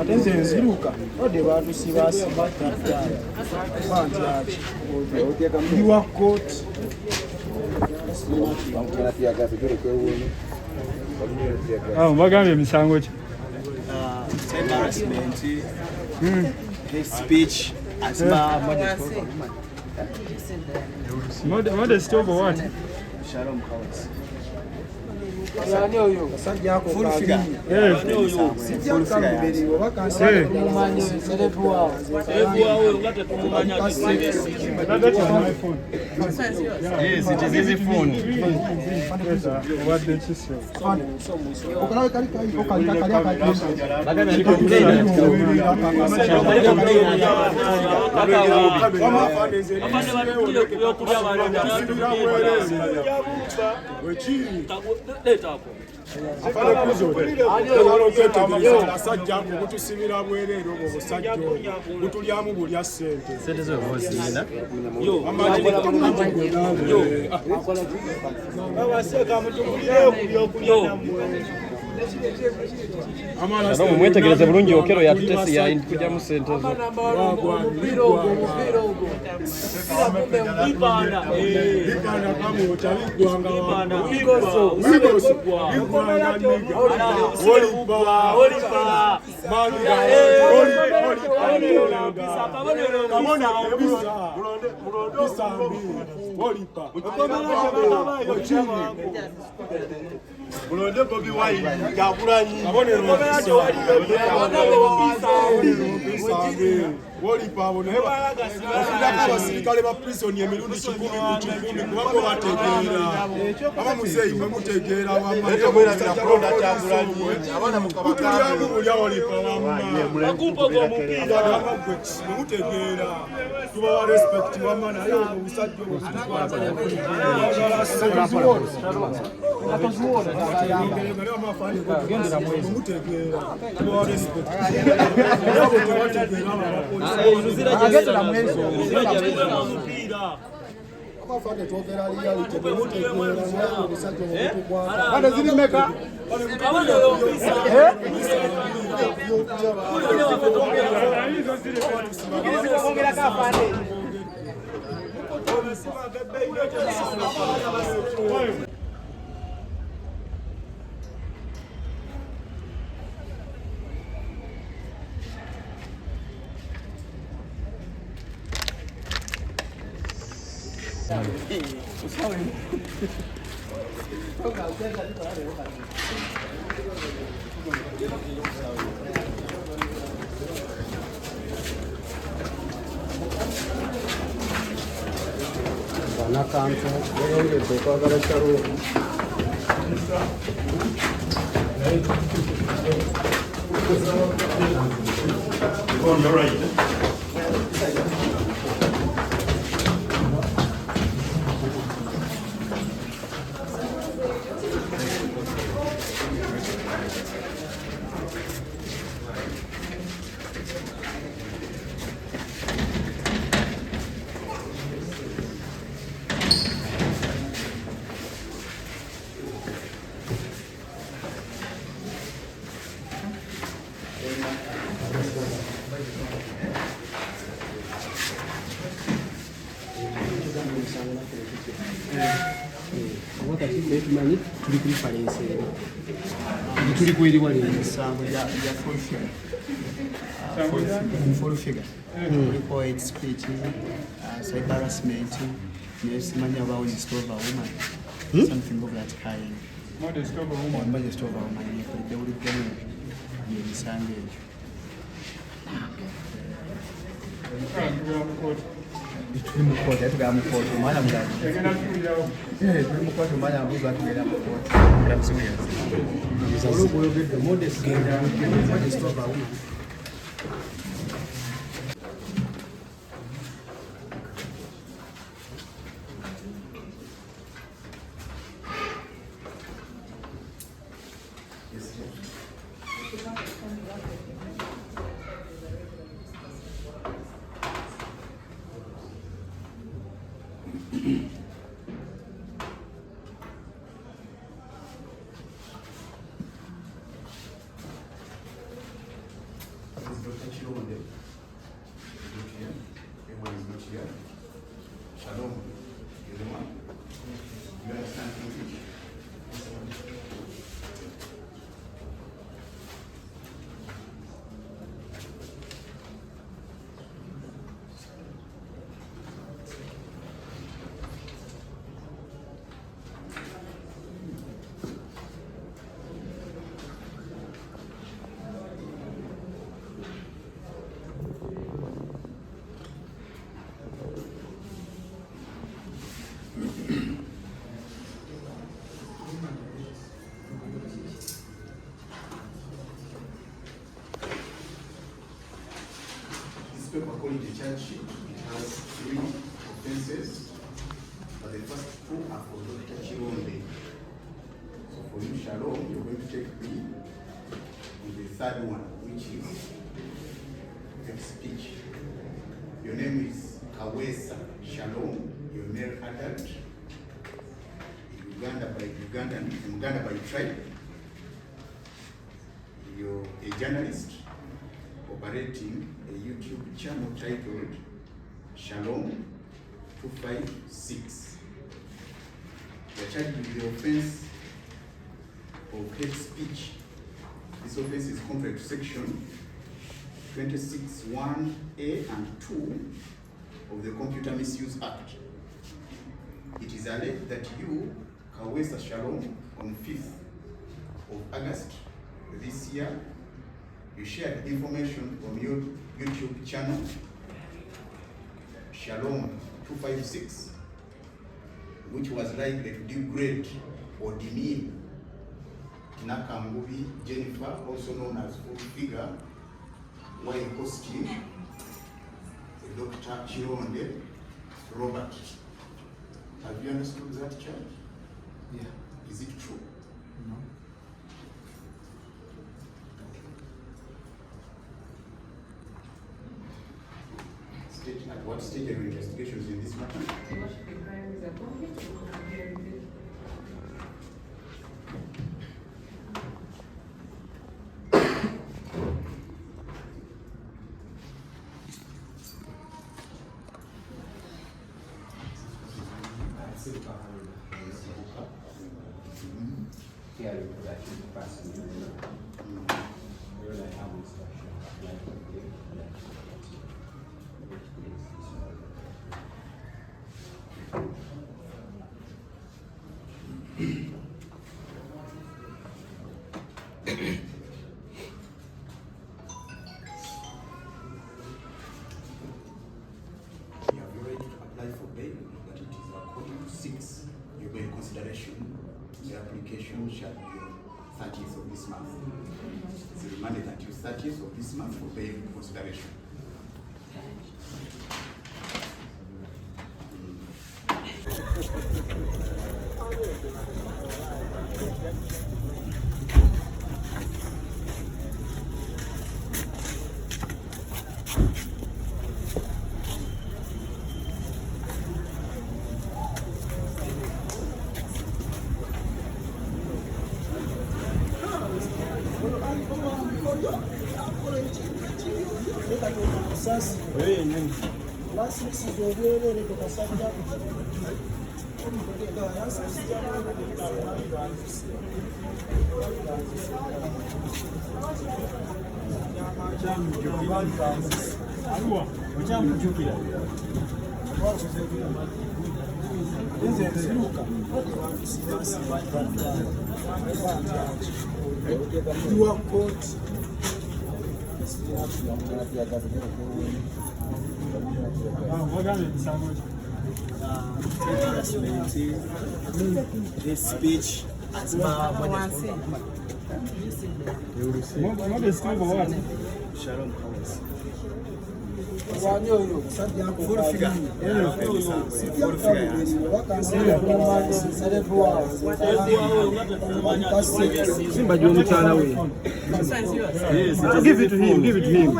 Atenze nziruka ode bantu sibasiba ndiwa Kooti bagambye emisango ki hate speech modest over what? Shalom house. Full figure. Yes, it is easy phone. What did you say? Mwetegereze bulungi okero yatutesi ya kujja mu sente zo. Bulonde Bobi Wine yakulanyi Wolipabo ne abasirikale ba prison emirundi 10 kubako bategeera abamuzeyi mwe mutegeera abana mukabaka bulya Wolipabo akupa go mupira mutegeera tuba respect wamana yo musajjo Luzira agenda mwezo. Abafande twogera reality Bado zili meka. full figure. Hate speech, cyber harassment, something of that kind. Modest of a woman. Modest of a woman. They would be in Sunday. Tuli mu kooti tugenda mu kooti omwana mulamu tuli mu kooti omwana mbuzi atugenda mu kooti olwogedde modest of a woman. Shalom. Everyone. You understand English? According to the church sheet, it has 3 offenses, but the first 2 are for Dr. Chironde. So for you, Shalom, you're going to take B, and the third one, which is hate speech. Your name is Kawesa Shalom, you're a male adult, Uganda by tribe. You're a journalist operating a YouTube channel titled Shalom 256. They are charged with the offense of hate speech. This offense is contrary to section 26(1)(a) and 2 of the Computer Misuse Act. It is alleged that you, Kawesa Shalom, on 5th of August this year, you shared information from your YouTube channel, Shalom 256, which was likely to degrade or demean Nakambubi Jennifer, also known as full figure, while hosting Dr. Chironde Robert. Have you understood that, Church? Yeah. Is it true? No. At what stage of investigations in this matter? The application shall be on 30th of this month. It's remanded until 30th of this month for bail consideration. Your court. This speech as Shalom. Full figure. Give it to him, give it to him.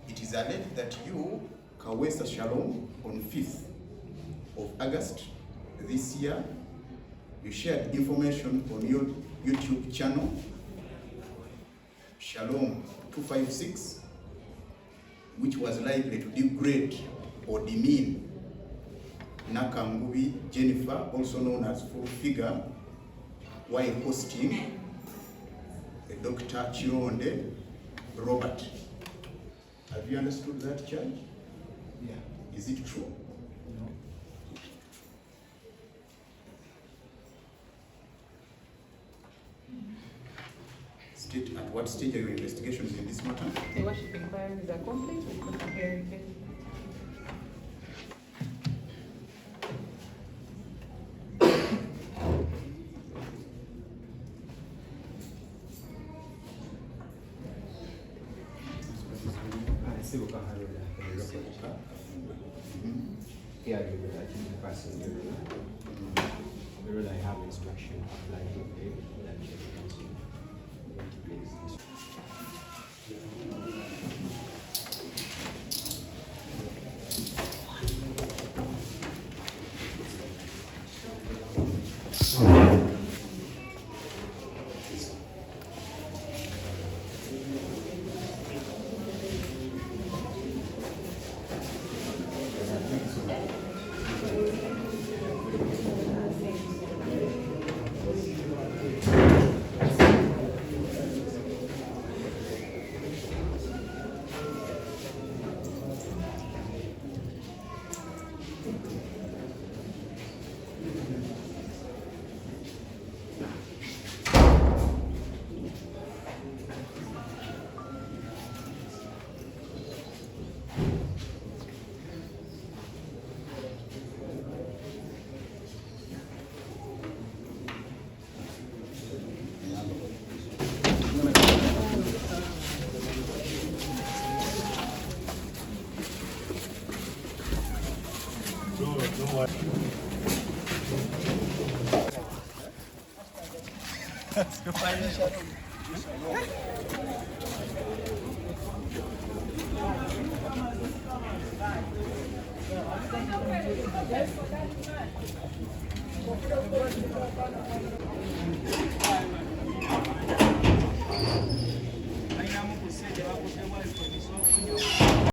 It is alleged that you, Kawesa Shalom, on 5th of August this year, you shared information on your YouTube channel, Shalom 256, which was likely to degrade or demean Nakangubi Jennifer, also known as Full Figure, while hosting Dr. Chironde Robert. Have you understood that, Church? Yeah. Is it true? No. State, at what stage are your investigations in this matter? The worship inquiries are complete. We could hear it. Yeah, I think the person I have instruction applying to pay that